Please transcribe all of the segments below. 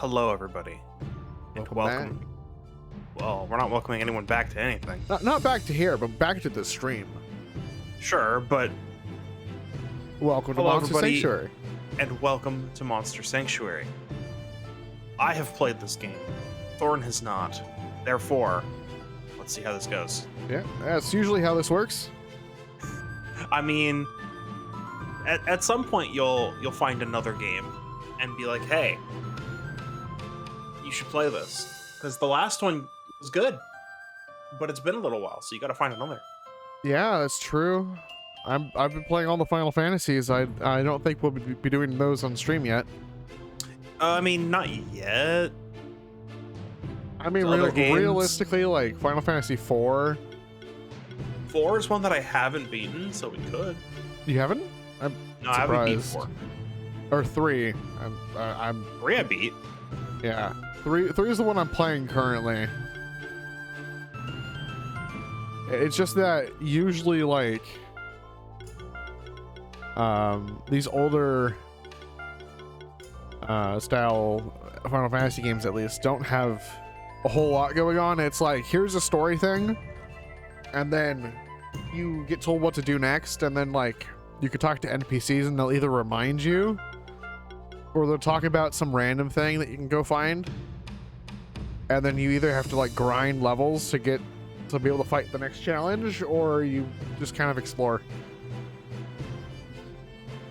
Hello, everybody, and welcome. Back. Well, we're not welcoming anyone back to anything. Not back to here, but back to the stream. Sure, but Welcome to hello, Monster everybody. Sanctuary. and welcome to Monster Sanctuary. I have played this game. Thorn has not. Therefore, let's see how this goes. Yeah, that's usually how this works. I mean, at some point you'll find another game and be like, hey, you should play this. Because the last one was good, but it's been a little while, so you gotta find another. Yeah, that's true. I've been playing all the Final Fantasies. I don't think we'll be doing those on stream yet. I mean, not yet. I mean, Other games. realistically, like Final Fantasy 4. 4 is one that I haven't beaten, so we could. You haven't? I'm No, I haven't beaten surprised. 4. Or 3. I'm 3 I beat. yeah. 3 is the one I'm playing currently. It's just that usually like these older style Final Fantasy games at least don't have a whole lot going on. It's like, here's a story thing, and then you get told what to do next, and then like you could talk to NPCs and they'll either remind you or they'll talk about some random thing that you can go find, and then you either have to like grind levels to be able to fight the next challenge, or you just kind of explore.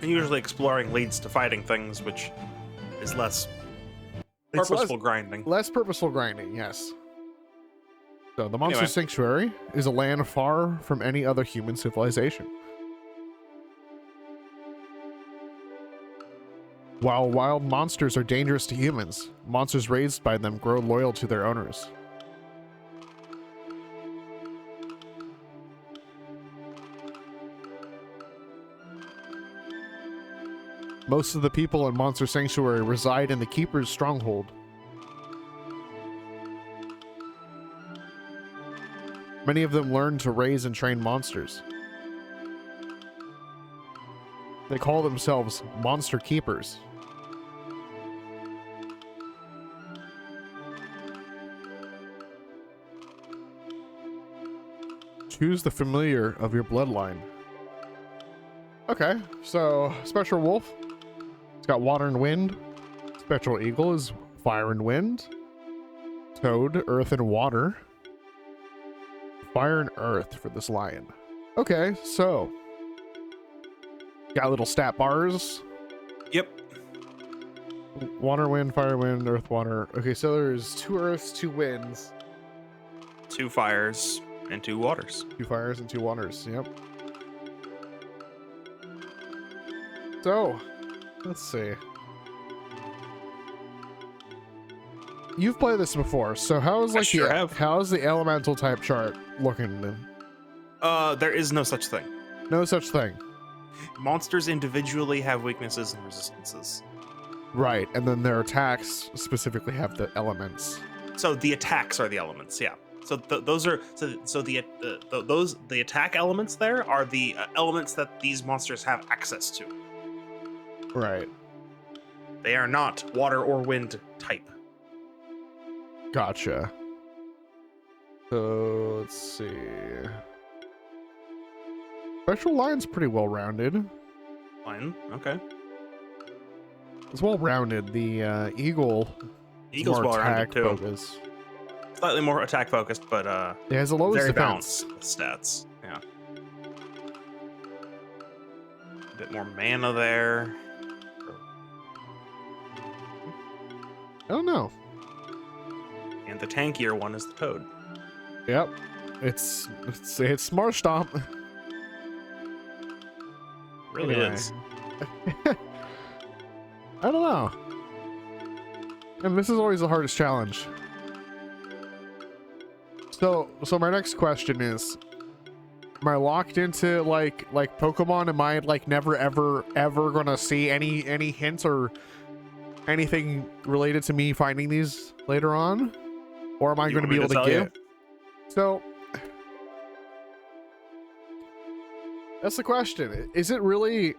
And usually exploring leads to fighting things, which is less It's purposeful grinding. Less purposeful grinding, yes. So the Monster Anyway. Sanctuary is a land far from any other human civilization. While wild monsters are dangerous to humans, monsters raised by them grow loyal to their owners. Most of the people in Monster Sanctuary reside in the Keeper's stronghold. Many of them learn to raise and train monsters. They call themselves Monster Keepers. Choose the familiar of your bloodline. Okay, so Spectral Wolf, it's got water and wind. Spectral Eagle is fire and wind. Toad, earth and water. Fire and earth for this lion. Okay, so got little stat bars. Yep. Water, wind, fire, wind, earth, water. Okay, so there's 2 earths, 2 winds, 2 fires and 2 waters. 2 fires, and 2 waters. Yep. So, let's see. You've played this before, so how's like sure have. how's the elemental type chart looking then? There is no such thing. No such thing. Monsters individually have weaknesses and resistances. Right, and then their attacks specifically have the elements. So the attacks are the elements, yeah. So those are the attack elements there are the elements that these monsters have access to. Right. They are not water or wind type. Gotcha. So let's see. Spectral Lion's pretty well rounded. Fine. Okay. It's well rounded. The Eagle is Eagle's more well rounded attack too. focus. Slightly more attack focused, but It has the lowest very defense. balanced with stats. Yeah. A bit more mana there. I don't know. And the tankier one is the Toad. Yep. It's Smart Stomp. Really Anyway. is. I don't know. And this is always the hardest challenge. So my next question is, am I locked into like Pokemon? Am I like never ever gonna see any hints or anything related to me finding these later on? Or am I You going to want be me able to to tell you? get? So that's the question. Is it really,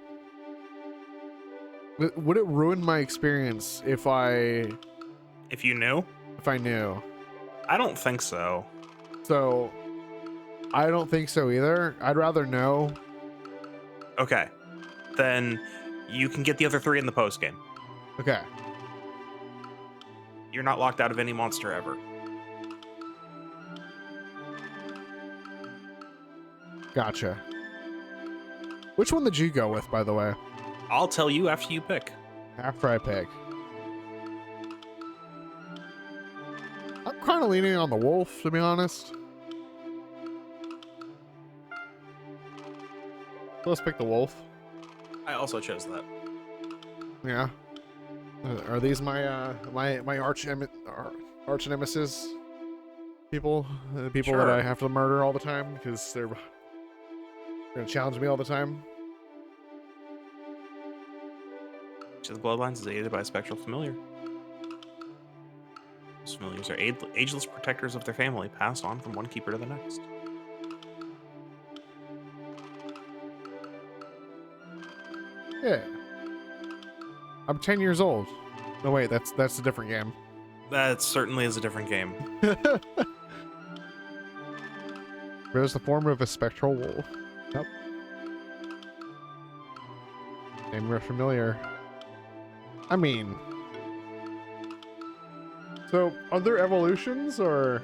would it ruin my experience if I If you knew? If I knew. I don't think so. So I don't think so either. I'd rather know. Okay. Then you can get the other 3 in the post game. Okay. You're not locked out of any monster ever. Gotcha. Which one did you go with, by the way? I'll tell you after you pick. After I pick. I'm kind of leaning on the wolf, to be honest. Let's pick the wolf. I also chose that. Yeah. Are these my my arch nemesis people? The people that Sure. I have to murder all the time because they're gonna challenge me all the time. Each of the bloodlines is aided by a spectral familiar. Those familiars are ageless protectors of their family, passed on from one keeper to the next. Yeah. I'm 10 years old. No wait, that's a different game. That certainly is a different game. There's the form of a spectral wolf. Yep. Name we're familiar. I mean, so are there evolutions or?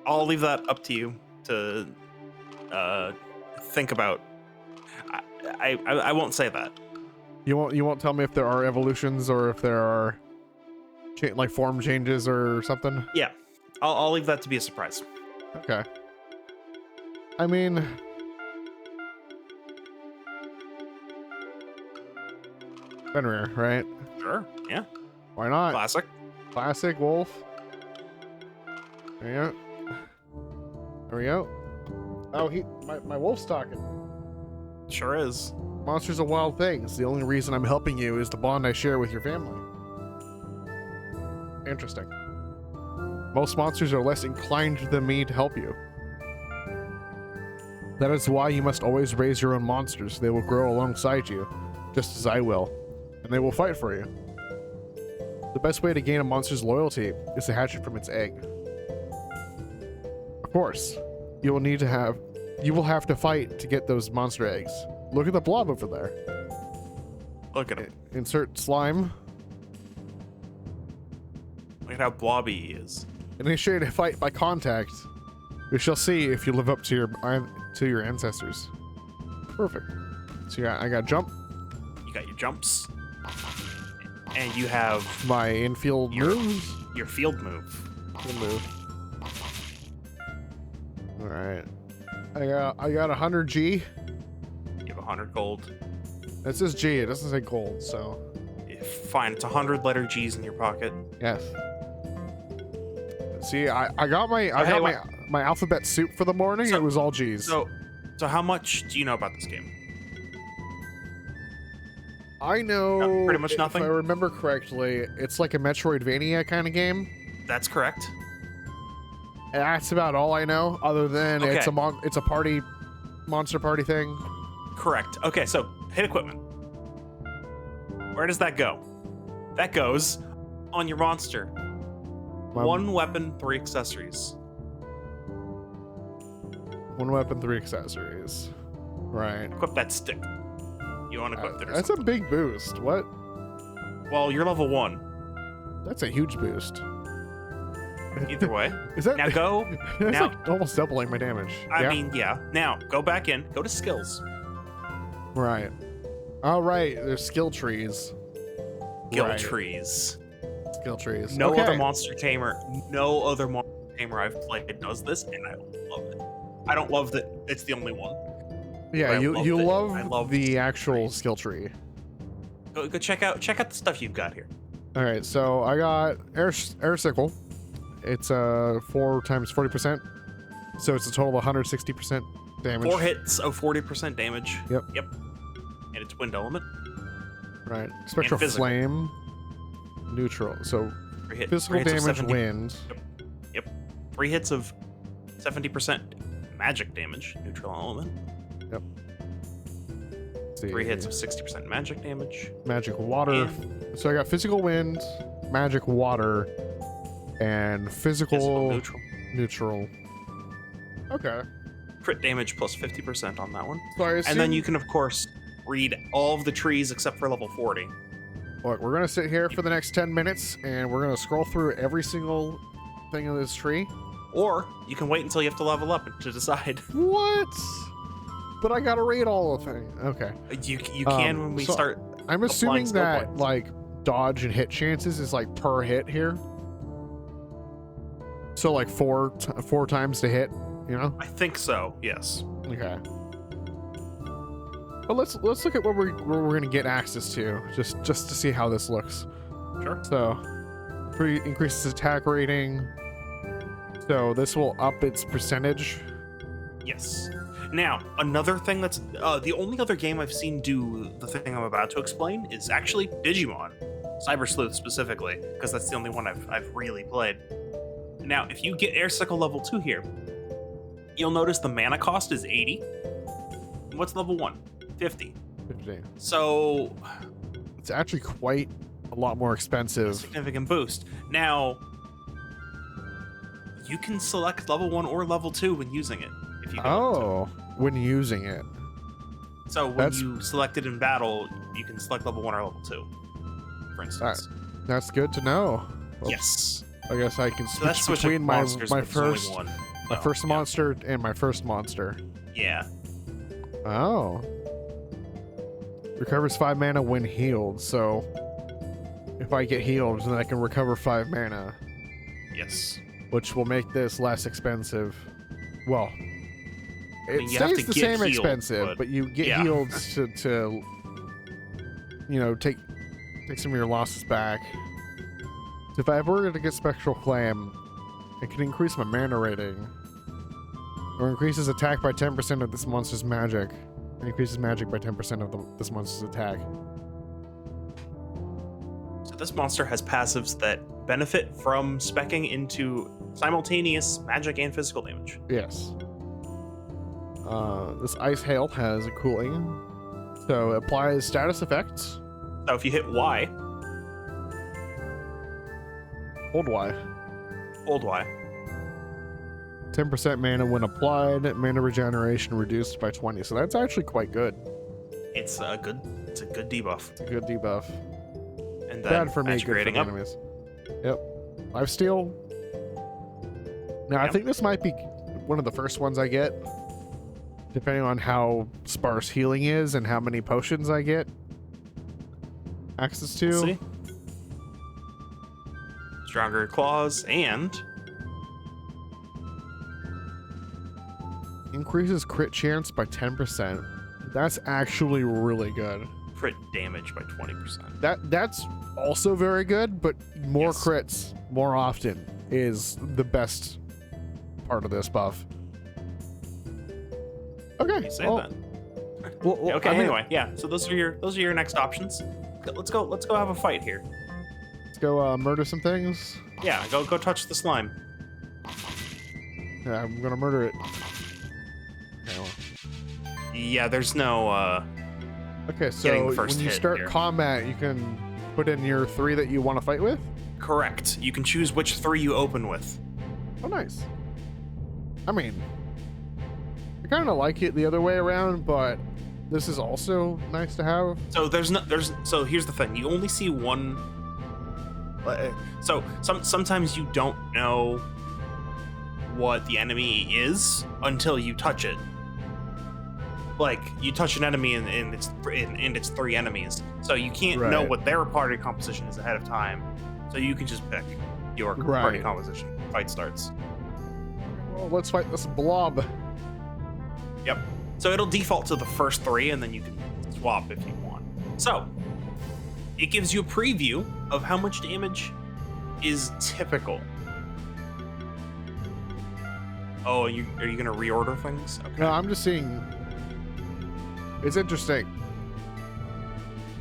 I'll leave that up to you to think about. I won't say that. You won't tell me if there are evolutions or if there are like form changes or something? Yeah, I'll leave that to be a surprise. Okay. I mean, Fenrir, right? Sure, yeah. Why not? Classic. Classic wolf. There you go. There we go. Oh, my wolf's talking. Sure is. Monsters are wild things. The only reason I'm helping you is the bond I share with your family. Interesting. Most monsters are less inclined than me to help you. That is why you must always raise your own monsters. They will grow alongside you, just as I will, and they will fight for you. The best way to gain a monster's loyalty is to hatch it from its egg. Of course, you will have to fight to get those monster eggs. Look at the blob over there. Look at him. Insert slime. Look at how blobby he is. Initiate a fight by contact. We shall see if you live up to your ancestors. Perfect. So I got jump. You got your jumps, and you have My infield moves. your field move. Field move. All right. I got 100 G. You have 100 gold. It says G. It doesn't say gold. So Fine, it's 100 letter G's in your pocket. yes. See, I got my my alphabet soup for the morning. So- It was all G's. So how much do you know about this game? I know pretty much nothing? If I remember correctly, it's like a Metroidvania kind of game. That's correct. And that's about all I know, other than Okay. it's a party, monster party thing. Correct. Okay, so hit equipment. Where does that go? That goes on your monster. My- 1 weapon, 3 accessories. 1 weapon, 3 accessories. Right. Equip that stick. You want to equip it or That's a something. big boost. What? Well, you're level 1. That's a huge boost. Either way. Is that Now go. That's now- like almost doubling my damage. I Yeah? mean, yeah. Now, go back in. Go to skills. Right. All right. There's skill trees. Skill Right. trees. Skill trees. No Okay. other monster tamer I've played does this, and I love it. I don't love that it's the only one. Yeah, I you loved you it. love, I love the actual trees. skill tree. Go check out the stuff you've got here. All right, so I got air sickle. It's 4 times 40%, so it's a total of 160% damage. 4 hits of 40% damage. Yep. Yep. And it's wind element. Right, spectral physical. flame, neutral. So 3 hit, physical 3 hits of damage, 70 wind. 3 hits of 70% magic damage, neutral element. Let's see. 3 hits of 60% magic damage. magic water, And So I got physical wind, magic water, and physical neutral. neutral. Okay. Crit damage plus 50% on that one. So I assume, And then you can, of course, read all of the trees except for level 40. look, we're gonna sit here for the next 10 minutes, and we're gonna scroll through every single thing in this tree. Or you can wait until you have to level up to decide. What? But I gotta read all the thing. Okay. You can when we so start. I'm applying assuming skill that points. like dodge and hit chances is like per hit here. So like four times to hit, you know? I think so. Yes. Okay. But let's look at what we're gonna get access to, just to see how this looks. Sure. So, increases attack rating. So this will up its percentage. Yes. Now, another thing that's the only other game I've seen do the thing I'm about to explain is actually Digimon, Cyber Sleuth specifically, because that's the only one I've really played. Now, if you get Air Sickle level 2 here, you'll notice the mana cost is 80. What's level 1? 50. 50. So, It's actually quite a lot more a expensive. significant boost. Now, you can select level 1 or level 2 when using it. If you Oh, when using it. So when That's- you select it in battle, you can select level 1 or level 2, for instance. That's good to know. Well, Yes. I guess I can So that's switch switching between my monsters, but there's only one. my Oh, first yeah. monster and my first monster. Yeah. Oh. Recovers 5 mana when healed, so if I get healed, then I can recover 5 mana, Yes. which will make this less expensive. Well, it mean, you have stays to the get same healed, expensive, but- but you get yeah. healed to you know, take some of your losses back. So if I were to get Spectral Flame, it can increase my mana rating. Or increases attack by 10% of this monster's magic. And increases magic by 10% of this monster's attack. So this monster has passives that benefit from specking into simultaneous magic and physical damage. Yes. This Ice Hail has a cooling. So it applies status effects. So if you hit Y, Hold Y. hold Y. 10% mana when applied. Mana regeneration reduced by 20. So that's actually quite good. It's a good debuff. It's a good debuff. And then Bad for me, as good you're for grading the up, enemies. Yep. Lifesteal. Now, I Yep. think this might be one of the first ones I get. Depending on how sparse healing is and how many potions I get access to. let's see. Stronger claws and Increases crit chance by 10%. That's actually really good. crit damage by 20%. That's also very good, but more Yes. crits more often is the best part of this buff. Okay. You say well, that. well, Okay. I mean, Anyway, yeah. So those are your next options. Let's go have a fight here. let's go murder some things. Yeah. Go touch the slime. Yeah, I'm gonna murder it. Okay, well. Yeah. There's no. Okay, Getting so the first when you hit start here. combat, you can put in your 3 that you want to fight with. Correct. You can choose which 3 you open with. Oh, nice. I mean, I kind of like it the other way around, but this is also nice to have. So so here's the thing. You only see one. So sometimes you don't know what the enemy is until you touch it. Like you touch an enemy and it's 3 enemies, so you can't know Right. what their party composition is ahead of time. So you can just pick your party Right. composition. Fight starts. Well, let's fight this blob. Yep. So it'll default to the first 3, and then you can swap if you want. So it gives you a preview of how much damage is typical. Oh, are you gonna reorder things? Okay. No, I'm just seeing. It's interesting.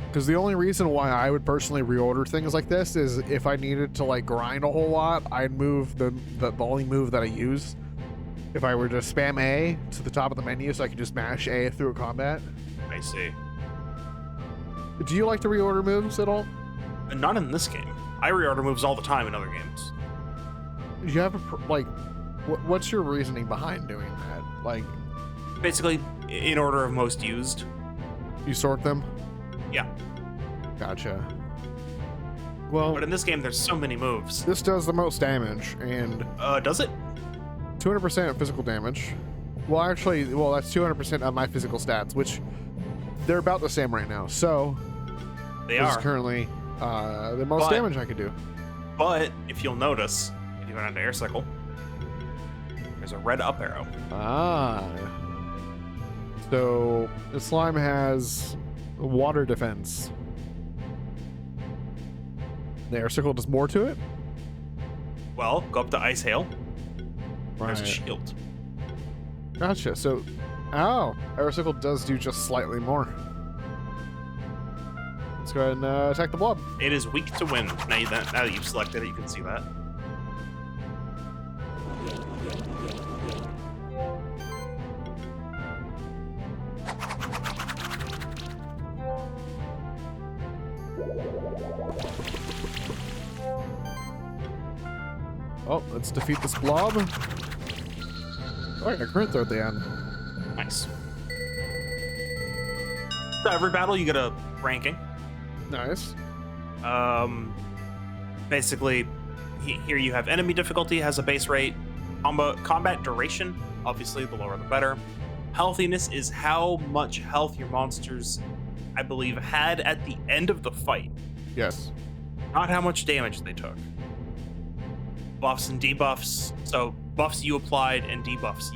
Because the only reason why I would personally reorder things like this is if I needed to like grind a whole lot, I'd move the only move that I use. If I were to spam A to the top of the menu, so I could just mash A through a combat. I see. Do you like to reorder moves at all? Not in this game. I reorder moves all the time in other games. Do you have like, what's your reasoning behind doing that? Like, Basically, in order of most used. you sort them? Yeah. Gotcha. Well, But in this game, there's so many moves. this does the most damage, and Does it? 200% of physical damage. Well, actually, that's 200% of my physical stats, which they're about the same right now. So They this is are. currently the most But- damage I could do. But if you'll notice, if you go down to Air Cycle, there's a red up arrow. Ah. So the slime has water defense. The air circle does more to it? Well, go up to Ice Hail. There's a Right. shield. Gotcha. So, air circle does do just slightly more. Let's go ahead and attack the blob. It is weak to wind. Now that you've selected it, you can see that. Oh, let's defeat this blob. Oh, I got a crit throw at the end. Nice. So every battle, you get a ranking. Nice. Basically, here you have enemy difficulty has a base rate, combat duration. Obviously, the lower the better. Healthiness is how much health your monsters, I believe, had at the end of the fight, Yes. not how much damage they took. Buffs and debuffs. So buffs you applied and debuffs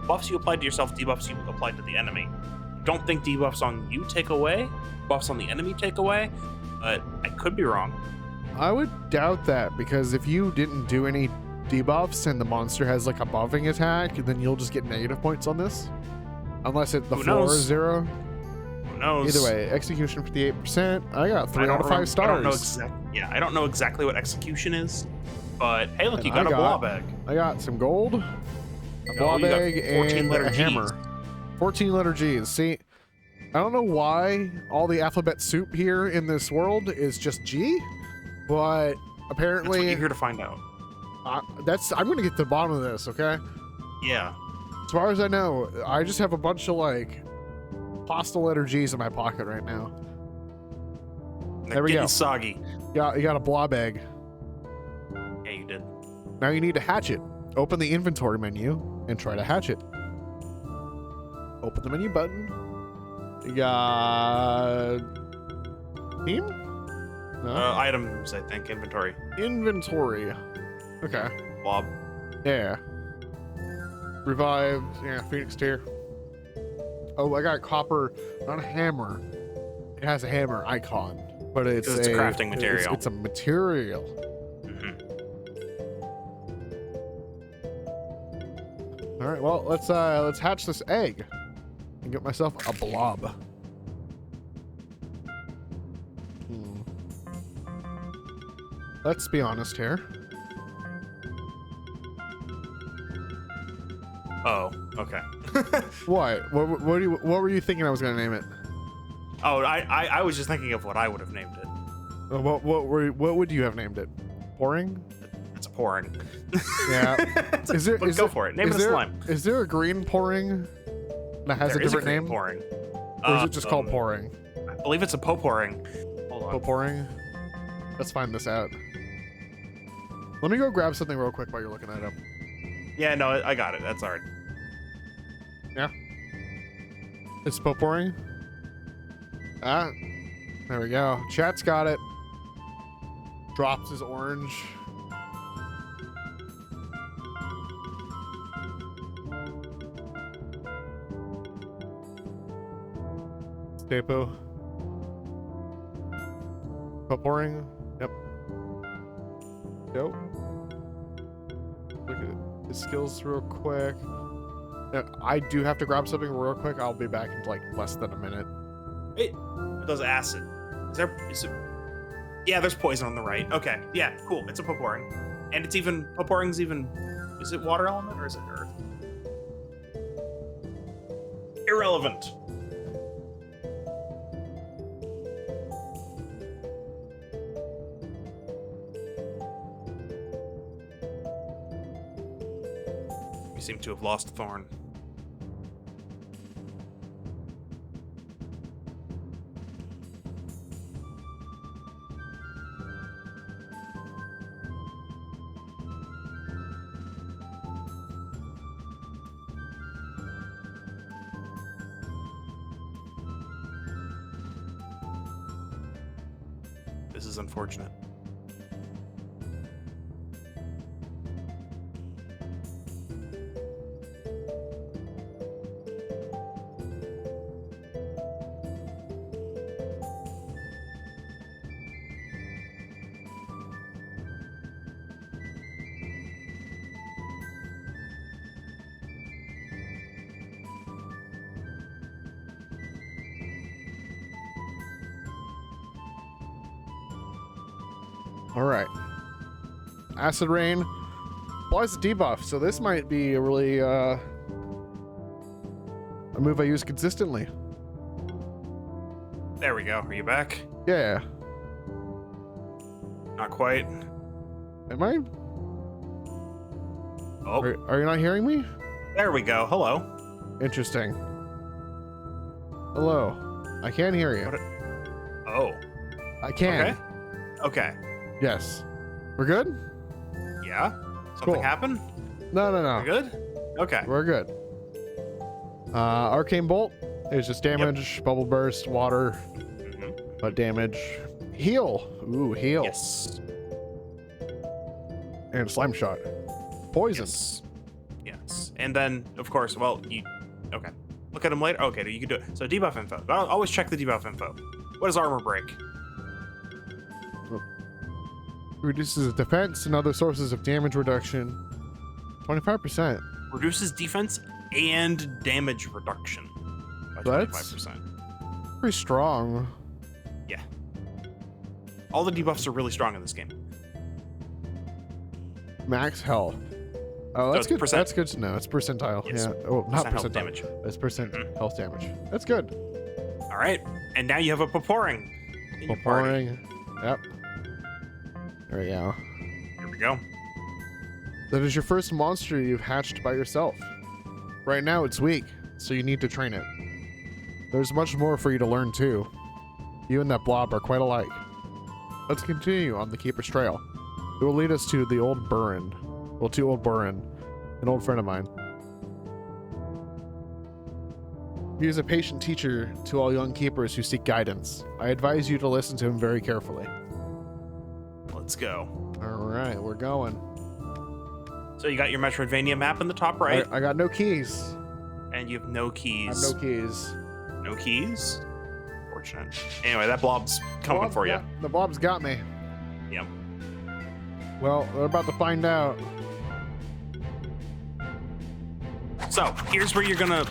buffs you applied to yourself, debuffs you applied to the enemy. Don't think debuffs on you take away, buffs on the enemy take away, but I could be wrong. I would doubt that, because if you didn't do any debuffs and the monster has like a buffing attack, then you'll just get negative points on this. Unless the Who floor knows? is 0. Who knows? Either way, execution 58%. I got 3 I out don't of 5 remem- stars. I don't know exactly what execution is, but hey, look, And you got I a got- blob egg. I got some gold, a No, blob you got egg, 14 and letter a Gs. hammer. 14 letter G's. See, I don't know why all the alphabet soup here in this world is just G, but That's what apparently you're here to find out. I'm gonna get to the bottom of this. Okay. Yeah. As far as I know, I just have a bunch of like pasta letter G's in my pocket right now. They're There we getting go. soggy. You got a blob egg. Yeah, you did. Now you need to hatch it. Open the inventory menu and try to hatch it. Open the menu button. You got team? No. Items, I think. Inventory. Inventory. Okay. Blob. Yeah. Revived. Yeah, Phoenix tier. Oh, I got copper, not a hammer. It has a hammer icon, but it's Because it's a crafting it's- material. It's a material. Mhm. All right. Well, let's hatch this egg and get myself a blob. Hmm. Let's be honest here. Oh, okay. What? What were you thinking I was gonna name it? Oh, I was just thinking of what I would have named it. What would you have named it? Pouring? It's a pouring. Yeah. Is there? But is go there- for it. Name is it a there- slime. Is there a green pouring that has There a is different green name, pouring. or is it just called pouring? I believe it's a pouring. Hold on. Pouring. Let's find this out. Let me go grab something real quick while you're looking that up. Yeah, no, I got it. That's alright. Yeah. It's pouring. Ah, there we go. Chat's got it. Drops his orange. Stapo. Pouring. Yep. Go. Look at his skills real quick. Now, I do have to grab something real quick. I'll be back in like less than a minute. It does acid. Is it? Yeah, there's poison on the right. Okay, yeah, cool. It's a pouring, and it's even pouring's even. Is it water element or is it earth? Irrelevant. You seem to have lost Thorn. This is unfortunate. All right. Acid Rain applies a debuff, so this might be a really a move I use consistently. There we go. Are you back? Yeah. Not quite. Am I? Oh, Are you not hearing me? there we go. Hello. Interesting. Hello. I can hear you. What Oh. I can. Okay. Yes. We're good? Yeah? Something Cool. happened? No. We're good? Okay. We're good. Arcane Bolt is just damage, bubble burst, water, Mhm. but damage. Heal. Ooh, heal. Yes. And slime shot. Poison. Yes. Yes. And then, of course, well, okay. Look at him later. Okay, you can do it. So debuff info. I'll always check the debuff info. What does armor break? Reduces defense and other sources of damage reduction. 25%. Reduces defense and damage reduction by That's- 25%. Pretty strong. Yeah. All the debuffs are really strong in this game. Max health. Oh, that's it's good. percent. That's good to know. It's percentile. Yes. Yeah. Oh, not Percent health percentile. damage. It's percent Mhm. health damage. That's good. All right. And now you have a Paporing in your party. Pouring. Yep. There we go. Here we go. That is your first monster you've hatched by yourself. Right now it's weak, so you need to train it. There's much more for you to learn too. You and that blob are quite alike. Let's continue on the Keeper's Trail. It will lead us to the Old Burren. Well, to Old Burren, an old friend of mine. He is a patient teacher to all young keepers who seek guidance. I advise you to listen to him very carefully. Let's go. All right, we're going. So you got your Metroidvania map in the top right, I got no keys. and you have no I keys. have no keys. No keys? Fortunate. Anyway, that blob's coming Blob's for you. The blob's got me. Yep. Well, we're about to find out. So here's where you're gonna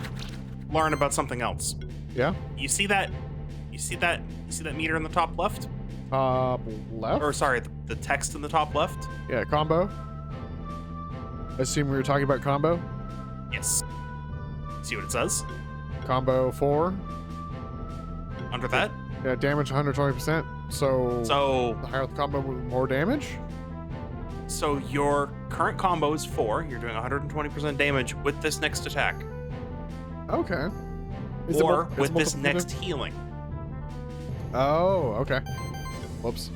learn about something else. Yeah? You see that? You see that meter in the top left? Left? Or sorry, the text in the top left? Yeah, combo. I assume we were talking about combo. Yes. See what it says? Combo 4. Under that? Yeah, damage 120%. So, So the higher the combo, more damage? so your current combo is 4. You're doing 120% damage with this next attack. Okay. Or with this multiple next healing. Oh, okay. Whoops.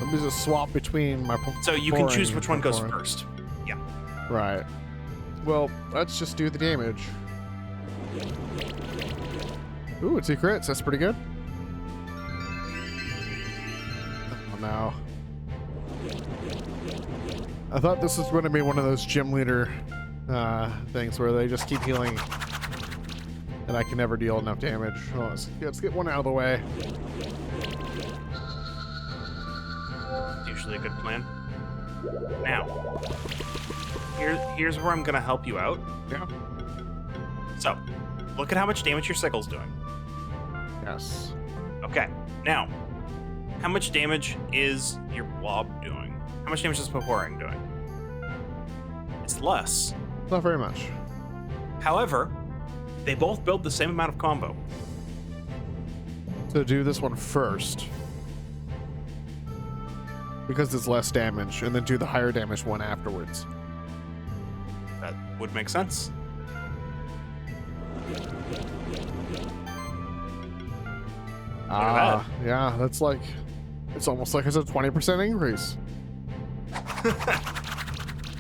Let me just swap between my. So you can choose pouring which one goes pouring. first. Yeah. Right. Well, let's just do the damage. Ooh, it's 2 crits. That's pretty good. Oh, no. I thought this was going to be one of those gym leader things where they just keep healing and I can never deal enough damage. Well, let's get one out of the way. It's usually a good plan. Now, here's where I'm gonna help you out. Yeah. So, look at how much damage your sickle's doing. Yes. Okay. Now, how much damage is your blob doing? How much damage is Paporing doing? It's less. Not very much. However, they both build the same amount of combo. So do this one first. Because it's less damage, and then do the higher damage one afterwards. Would make sense. Ah, yeah, that's like, it's almost like it's a 20% increase.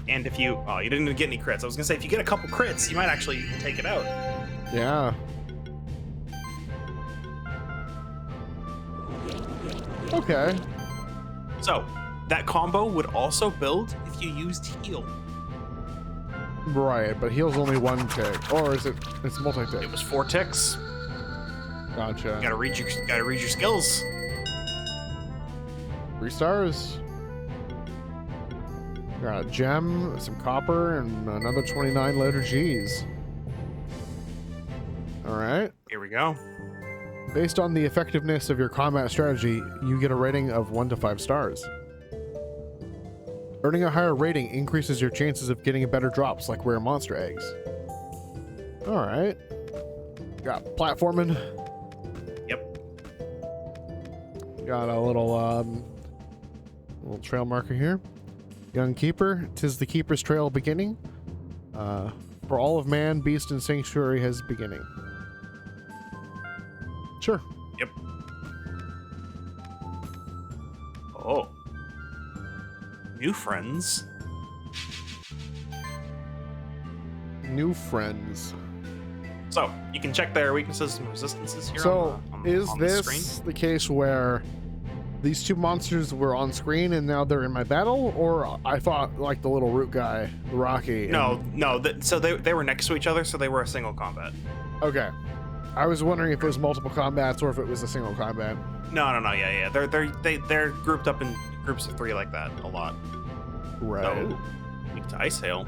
And if you, oh, you didn't even get any crits. I was gonna say, if you get a couple crits, you might actually take it out. Yeah. Okay. So, that combo would also build if you used heal. Right, but heal's only one tick, or is it? It's multi-tick. It was 4 ticks. Gotcha. You gotta read your skills. 3 stars. Got a gem, some copper, and another 29 letter G's. All right. Here we go. Based on the effectiveness of your combat strategy, you get a rating of 1 to 5 stars. Earning a higher rating increases your chances of getting better drops, like rare monster eggs. All right. Got platforming. Yep. Got a little trail marker here. Young keeper, 'tis the keeper's trail beginning. For all of man, beast, and sanctuary has beginning. Sure. Yep. Oh. New friends. New friends. So, you can check their weaknesses and resistances here So, on is the this screen. the case where these two monsters were on screen and now they're in my battle? Or I thought like the little root guy, Rocky. No, so they were next to each other, so they were a single combat. Okay. I was wondering if it was multiple combats or if it was a single combat. No, yeah. They're grouped up in groups of 3 like that a lot. Right. Oh, weak to ice hail.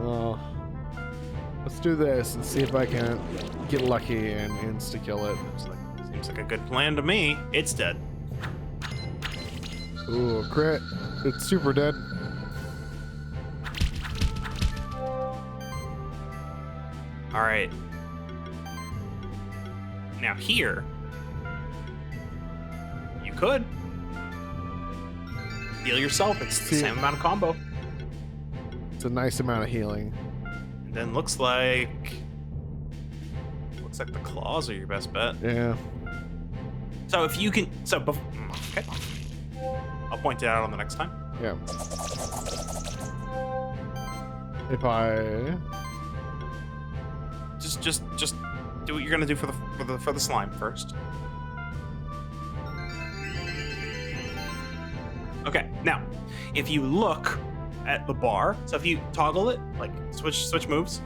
Well, let's do this and see if I can get lucky and insta-kill it. Seems like a good plan to me. It's dead. Ooh, a crit. It's super dead. All right. Now here, you could heal yourself. It's the same amount of combo. It's a nice amount of healing. And then looks like the claws are your best bet. Yeah. So if you can, okay, I'll point it out on the next time. Yeah. If I Just do what you're gonna do for the slime first. Okay, now if you look at the bar, so if you toggle it, like switch moves.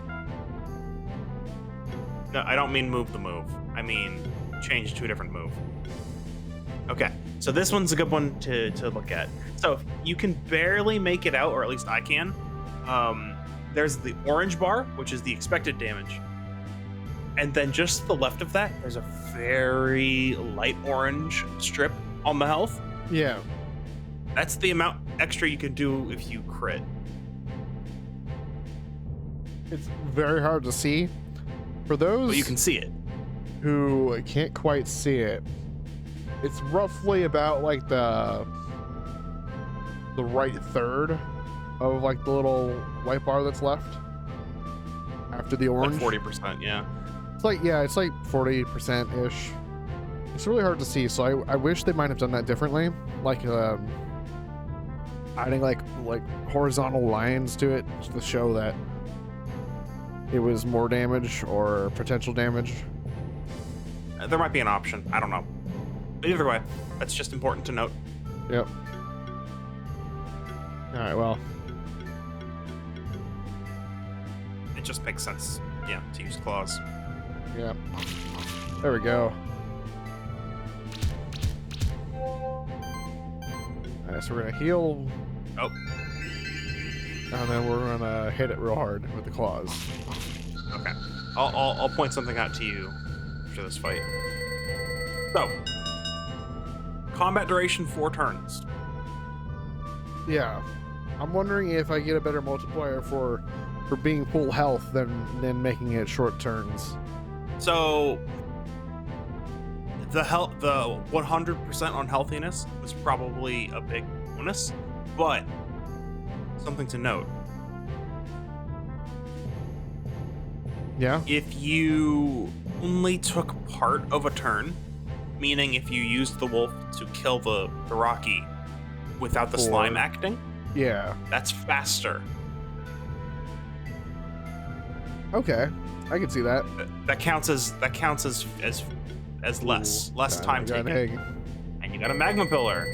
No, I don't mean move the move. I mean change to a different move. Okay, so this one's a good one to look at. So if you can barely make it out, or at least I can. There's the orange bar, which is the expected damage. And then just to the left of that, there's a very light orange strip on the health. yeah. That's the amount extra you can do if you crit. It's very hard to see. For those But you can see it. who can't quite see it, it's roughly about like the right third of like the little white bar that's left after the orange. Like 40%, yeah. It's like, yeah, it's like 40% ish. It's really hard to see, so I wish they might have done that differently, like adding like horizontal lines to it to show that it was more damage or potential damage. There might be an option. I don't know. But either way, that's just important to note. Yep. All right, well, It just makes sense, yeah, to use claws. yeah. There we go. Alright, so we're gonna heal. Oh. And then we're gonna hit it real hard with the claws. Okay. I'll point something out to you after this fight. So, combat duration 4 turns. Yeah. I'm wondering if I get a better multiplier for being full health than making it short turns. So, the 100% on healthiness was probably a big bonus, but something to note. Yeah. If you only took part of a turn, meaning if you used the wolf to kill the Rocky without the slime acting, Yeah. that's faster. Okay. I can see that. That counts as less Ooh, time I got an taken. egg. And you got a magma pillar.